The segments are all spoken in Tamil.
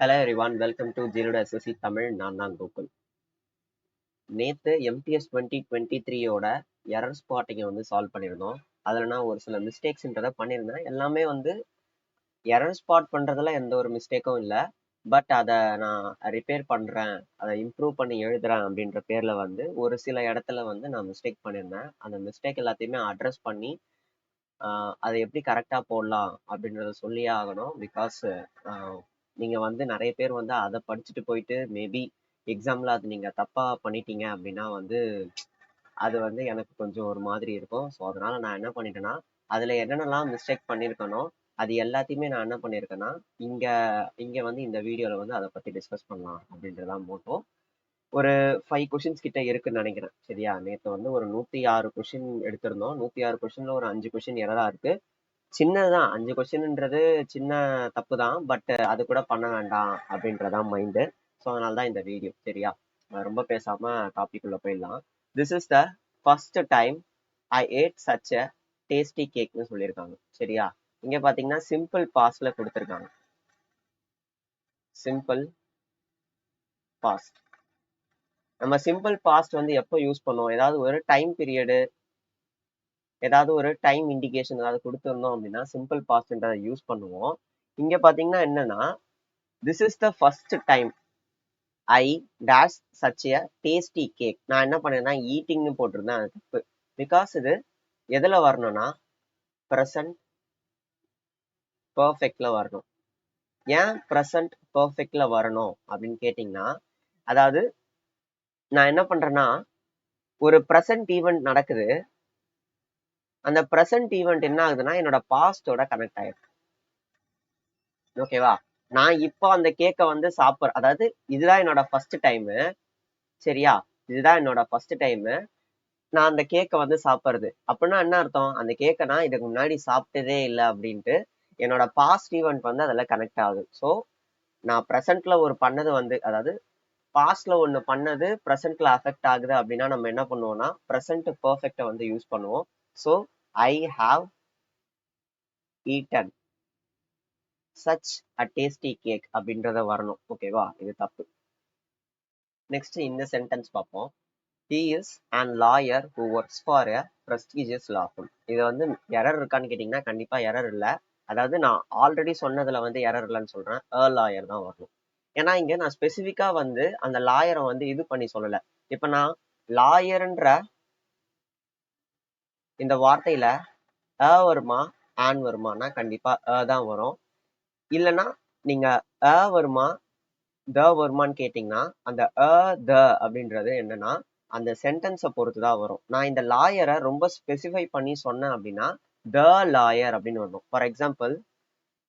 ஹலோ எவ்ரிவான், வெல்கம் டு ஜீரோட எஸ்எஸ்சி தமிழ். நான் தான் கோகுல். நேற்று எம்டிஎஸ் 2023யோட எரர் ஸ்பாட்டிங்கை வந்து சால்வ் பண்ணியிருந்தோம். அதில் நான் ஒரு சில மிஸ்டேக்ஸ்ன்றதை பண்ணியிருந்தேன். எல்லாமே வந்து எரர் ஸ்பாட் பண்ணுறதுல எந்த ஒரு மிஸ்டேக்கும் இல்லை. பட் அதை நான் ரிப்பேர் பண்ணுறேன், அதை இம்ப்ரூவ் பண்ணி எழுதுறேன் அப்படின்ற பேரில் வந்து ஒரு சில இடத்துல வந்து நான் மிஸ்டேக் பண்ணியிருந்தேன். அந்த மிஸ்டேக் எல்லாத்தையுமே அட்ரஸ் பண்ணி அதை எப்படி கரெக்டாக போடலாம் அப்படின்றத சொல்லியே ஆகணும். பிகாஸ் நீங்கள் வந்து நிறைய பேர் வந்து அதை படிச்சுட்டு போயிட்டு மேபி எக்ஸாமில் அது நீங்கள் தப்பாக பண்ணிட்டீங்க அப்படின்னா வந்து அது வந்து எனக்கு கொஞ்சம் ஒரு மாதிரி இருக்கும். ஸோ அதனால் நான் என்ன பண்ணிட்டேன்னா, அதில் என்னென்னலாம் மிஸ்டேக் பண்ணியிருக்கனோ அது எல்லாத்தையுமே நான் என்ன பண்ணியிருக்கேன்னா, இங்கே இங்கே வந்து இந்த வீடியோவில் வந்து அதை பற்றி டிஸ்கஸ் பண்ணலாம் அப்படின்றதான் மோட்டோ. ஒரு 5 கொஷின்ஸ் கிட்ட இருக்குன்னு நினைக்கிறேன். சரியா? நேற்று வந்து ஒரு 106 கொஷின் எடுத்திருந்தோம். 106 கொஷின்ல ஒரு 5 கொஷின் எரரா இருக்கு. சின்னதுதான், 5 கொஸ்டின்ன்றது சின்ன தப்பு தான். பட் அது கூட பண்ண வேண்டாம் அப்படின்றதான் மைண்டு. ஸோ அதனால தான் இந்த வீடியோ. சரியா? ரொம்ப பேசாம டாபிக் உள்ள போயிடலாம். This is the first time I ate such a tasty கேக்னு சொல்லியிருக்காங்க. சரியா? இங்க பாத்தீங்கன்னா சிம்பிள் பாஸ்ட்ல கொடுத்துருக்காங்க. Simple past. நம்ம சிம்பிள் பாஸ்ட் வந்து எப்போ யூஸ் பண்ணுவோம்? ஏதாவது ஒரு டைம் பீரியடு, ஏதாவது ஒரு டைம் இண்டிகேஷன் ஏதாவது கொடுத்துருந்தோம் அப்படின்னா சிம்பிள் பாஸ்ட்ன்றதை யூஸ் பண்ணுவோம். இங்க பாத்தீங்கன்னா என்னன்னா, this is the first time I dash such a tasty cake. நான் என்ன பண்ணேன்னா ஈட்டிங்னு போட்டிருந்தேன். அது தப்பு. பிகாஸ் இது எதுல வரணும்னா ப்ரெசன்ட் பர்ஃபெக்ட்ல வரணும். ஏன் ப்ரெசன்ட் பர்ஃபெக்ட்ல வரணும் அப்படின்னு கேட்டிங்கன்னா, அதாவது நான் என்ன பண்றேன்னா ஒரு ப்ரெசன்ட் ஈவெண்ட் நடக்குது. அந்த ப்ரெசன்ட் ஈவெண்ட் என்ன ஆகுதுன்னா என்னோட பாஸ்டோட கனெக்ட் ஆயிருக்கு. ஓகேவா? நான் இப்போ அந்த கேக்கை வந்து சாப்பிட்றேன். அதாவது இதுதான் என்னோட ஃபர்ஸ்ட் டைமு. சரியா? இதுதான் என்னோட ஃபர்ஸ்ட் டைமு நான் அந்த கேக்கை வந்து சாப்பிட்றது. அப்படின்னா என்ன அர்த்தம்? அந்த கேக்கை நான் இதுக்கு முன்னாடி சாப்பிட்டதே இல்லை அப்படின்ட்டு என்னோட பாஸ்ட் ஈவெண்ட் வந்து அதில் கனெக்ட் ஆகுது. ஸோ நான் ப்ரெசென்ட்ல ஒரு பண்ணது வந்து, அதாவது பாஸ்ட்ல ஒன்று பண்ணது ப்ரெசென்ட்ல அஃபெக்ட் ஆகுது அப்படின்னா நம்ம என்ன பண்ணுவோம்னா ப்ரெசென்ட் பர்ஃபெக்டை வந்து யூஸ் பண்ணுவோம். So I have eaten such a tasty cake அப்படின்றத வரணும். ஓகேவா? இது தப்பு. நெக்ஸ்ட் இந்த சென்டென்ஸ் பார்ப்போம். He is an lawyer who works for a prestigious law firm. இது வந்து எரர் இருக்கான்னு கேட்டிங்கன்னா கண்டிப்பா எரர் இல்லை. அதாவது நான் ஆல்ரெடி சொன்னதுல வந்து எரர் இல்லைன்னு சொல்றேன். லாயர் தான் வரணும். ஏன்னா இங்க நான் ஸ்பெசிஃபிக்கா வந்து அந்த லாயரை வந்து இது பண்ணி சொல்லலை. இப்ப நான் லாயர்ன்ற இந்த வார்த்தையில வருமா ஆன் வருமானா கண்டிப்பா தான் வரும். இல்லைன்னா நீங்க வருமா த வருமான்னு கேட்டிங்கன்னா அந்த த அப்படின்றது என்னன்னா அந்த சென்டென்ஸை பொறுத்து தான் வரும். நான் இந்த லாயரை ரொம்ப ஸ்பெசிஃபை பண்ணி சொன்னேன் அப்படின்னா த லாயர் அப்படின்னு வரணும். For example,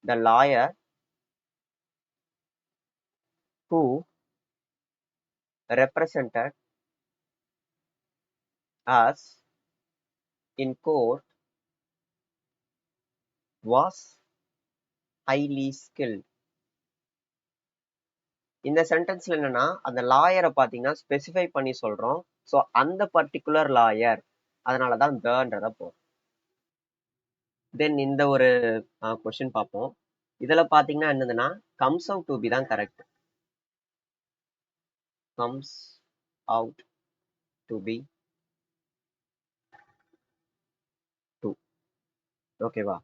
the lawyer who represented us in court was highly skilled. இந்த சென்டென்ஸ்ல என்னன்னா அந்த லாயரை பார்த்தீங்கன்னா ஸ்பெசிஃபை பண்ணி சொல்றோம். ஸோ அந்த பர்டிகுலர் லாயர், அதனாலதான் தன்றத போகும். தென் இந்த ஒரு கொஸ்டின் பார்ப்போம். இதுல பாத்தீங்கன்னா என்னதுன்னா கம்ஸ் அவுட் டு பி தான் correct. comes out to be 2. ஓகேவா?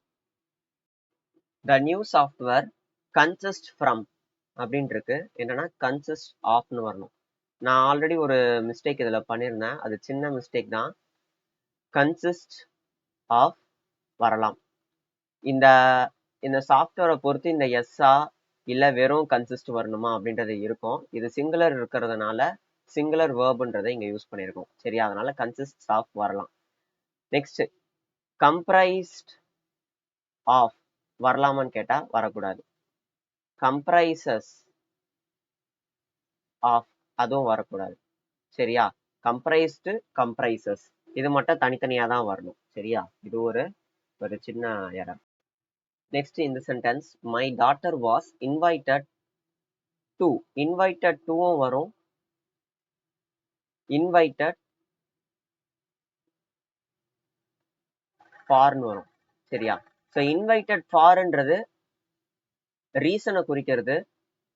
the new software consists from அப்படின்னு இருக்கு. என்னன்னா கன்சிஸ்ட் ஆஃப்னு வரணும். நான் ஆல்ரெடி ஒரு மிஸ்டேக் இதுல பண்ணியிருந்தேன். அது சின்ன மிஸ்டேக் தான். கன்சிஸ்ட் ஆஃப் வரலாம். இந்த இந்த சாஃப்ட்வேரை பொறுத்து இந்த எஸ்ஸா இல்ல வெறும் கன்சிஸ்ட் வரணுமா அப்படின்றது இருக்கும். இது சிங்குலர் இருக்கிறதுனால சிங்குலர் வேர்புன்றதை இங்க யூஸ் பண்ணியிருக்கோம். சரியா? அதனால கன்சிஸ்ட் ஆஃப் வரலாம். நெக்ஸ்ட் கம்ப்ரைஸ்ட் ஆஃப் வரலாமான்னு கேட்டா வரக்கூடாது. கம்ப்ரைசஸ் ஆஃப் அதுவும் வரக்கூடாது. சரியா? கம்ப்ரைஸ்டு கம்ப்ரைசஸ் இது மட்டும் தனித்தனியா தான் வரணும். சரியா? இது ஒரு சின்ன எரர். நெக்ஸ்ட் இந்த sentence my daughter was invited to. Invited டுவும் வரும், இன்வைட்டட் ஃபார்னு வரும். சரியா? ஸோ இன்வைட்டட் ஃபார்ன்றது ரீசனை குறிக்கிறது,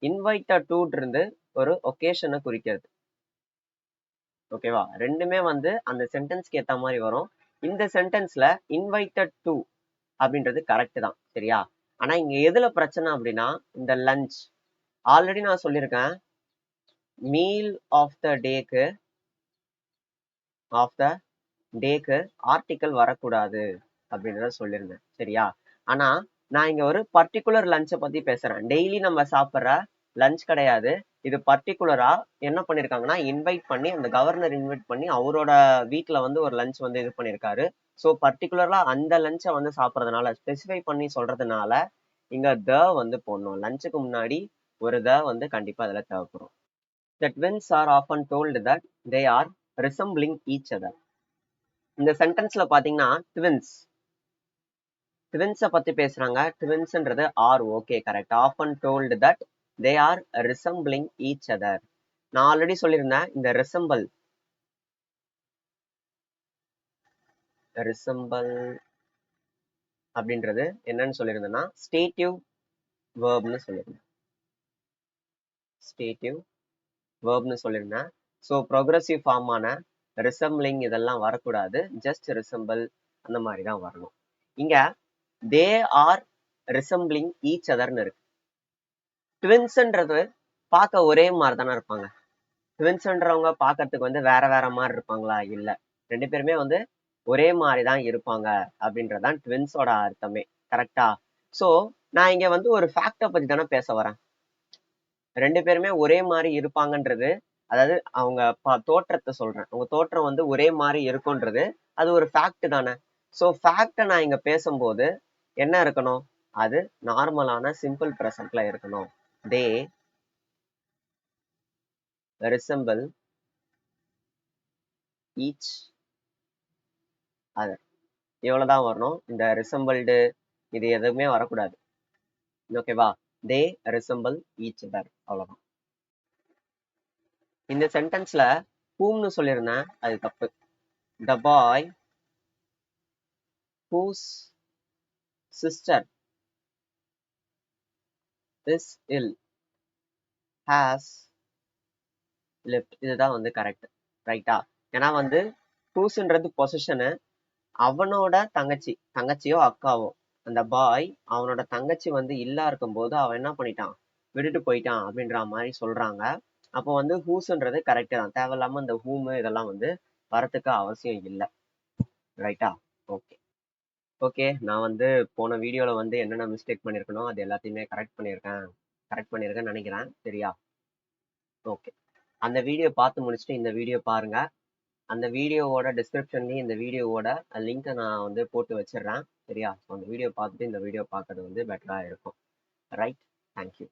இன்வைட்டட் டு இருந்து ஒரு ஒகேஷனை குறிக்கிறது. ஓகேவா? ரெண்டுமே வந்து அந்த சென்டென்ஸ்க்கு ஏத்த மாதிரி வரும். இந்த சென்டென்ஸ்ல இன்வைட்டட் டு அப்படின்றது கரெக்ட் தான். சரியா? ஆனா இங்க எதுல பிரச்சனை அப்படின்னா இந்த லஞ்ச். ஆல்ரெடி நான் சொல்லியிருக்கேன், மீல் ஆஃப் த டேக்கு ஆர்டிக்கல் வரக்கூடாது அப்படின்றத சொல்லியிருந்தேன். சரியா? ஆனா நான் இங்க ஒரு பர்டிகுலர் லஞ்சை பத்தி பேசுறேன். டெய்லி நம்ம சாப்பிட்ற லஞ்ச் கிடையாது. இது பர்டிகுலரா என்ன பண்ணிருக்காங்கன்னா இன்வைட் பண்ணி, அந்த கவர்னர் இன்வைட் பண்ணி அவரோட வீட்டுல வந்து ஒரு லஞ்ச் வந்து இது பண்ணிருக்காரு. ஸோ பர்டிகுலரா அந்த லஞ்சை வந்து சாப்பிட்றதுனால, ஸ்பெசிஃபை பண்ணி சொல்றதுனால இங்க த வந்து போடணும். லஞ்சுக்கு முன்னாடி ஒரு த வந்து கண்டிப்பா அதுல தேவைப்படும். The twins are often told that they are resembling each other. இந்த சென்டென்ஸ்ல பாத்தீங்கன்னா ட்வின்ஸை பத்தி பேசுறாங்க. ட்வின்ஸ்ன்றது are. Okay, correct. Often told that they are resembling each other. நான் ஆல்ரெடி சொல்லியிருந்தேன், இந்த ரிசம்பிள் அப்படின்றது என்னன்னு சொல்லியிருந்தேன்னா ஸ்டேட்டிவ் வேர்ப்னு சொல்லியிருந்தேன். ஸ்டேட்டிவ் வேர்ப்னு சொல்லியிருந்தேன். ஸோ ப்ரொக்ரெசிவ் ஃபார்மான ரிசம்பிளிங் இதெல்லாம் வரக்கூடாது. ஜஸ்ட் ரிசம்பிள் அந்த மாதிரி தான் வரணும். இங்க தே ஆர் ரிசம்பிளிங் ஈச் அதர்னு இருக்கு. ட்வின்ஸ்ன்றது பார்க்க ஒரே மாதிரி தானே இருப்பாங்க. ட்வின்ஸ்ன்றவங்க பார்க்கறதுக்கு வந்து வேற வேற மாதிரி இருப்பாங்களா? இல்ல, ரெண்டு பேருமே வந்து ஒரே மாதிரி தான் இருப்பாங்க அப்படின்றதான் ட்வின்ஸோட அர்த்தமே. கரெக்டா? ஸோ நான் இங்க வந்து ஒரு ஃபேக்டை பத்தி தானே பேச வரேன். ரெண்டு பேருமே ஒரே மாதிரி இருப்பாங்கன்றது, அதாவது அவங்க தோற்றத்தை சொல்றேன். அவங்க தோற்றம் வந்து ஒரே மாதிரி இருக்கும்ன்றது அது ஒரு ஃபேக்ட் தானே. ஸோ ஃபேக்டை நான் இங்க பேசும்போது என்ன இருக்கணும்? அது நார்மலான சிம்பிள் ப்ரெசன்ட்ல இருக்கணும். தே resemble each other. இவ்வளவுதான் வரணும். இந்த ரிசம்பிள்டு இது எதுவுமே வரக்கூடாது. ஓகேவா? தே ரிசம்பிள் ஈச் அதர், அவ்வளவுதான். இந்த சென்டென்ஸ்ல whomனு சொல்லியிருந்தேன், அது தப்பு. The boy whose sister is ill has left. இதுதான் வந்து கரெக்ட். ரைட்டா? ஏன்னா வந்து whoseன்றது பொசிஷனு, அவனோட தங்கச்சியோ அக்காவோ, அந்த பாய் அவனோட தங்கச்சி வந்து இல்லா இருக்கும்போது அவன் என்ன பண்ணிட்டான், விட்டுட்டு போயிட்டான் அப்படின்ற மாதிரி சொல்றாங்க. அப்போ வந்து ஹூஸ்ன்றது கரெக்ட் தான். தேவையில்லாம இந்த ஹூமு இதெல்லாம் வந்து வரத்துக்கு அவசியம் இல்லை. ரைட்டா? Okay okay. நான் வந்து போன வீடியோல வந்து என்னென்ன மிஸ்டேக் பண்ணிருக்கணும் அது எல்லாத்தையுமே கரெக்ட் பண்ணியிருக்கேன்னு நினைக்கிறேன். சரியா? ஓகே. அந்த வீடியோ பார்த்து முடிச்சுட்டு இந்த வீடியோ பாருங்க. அந்த வீடியோவோட டிஸ்கிரிப்ஷன்லயும் இந்த வீடியோவோட லிங்கை நான் வந்து போட்டு வச்சிடுறேன். சரியா? அந்த வீடியோ பார்த்துட்டு இந்த வீடியோ பார்க்கறது வந்து பெட்டரா இருக்கும். ரைட்? தேங்க்யூ.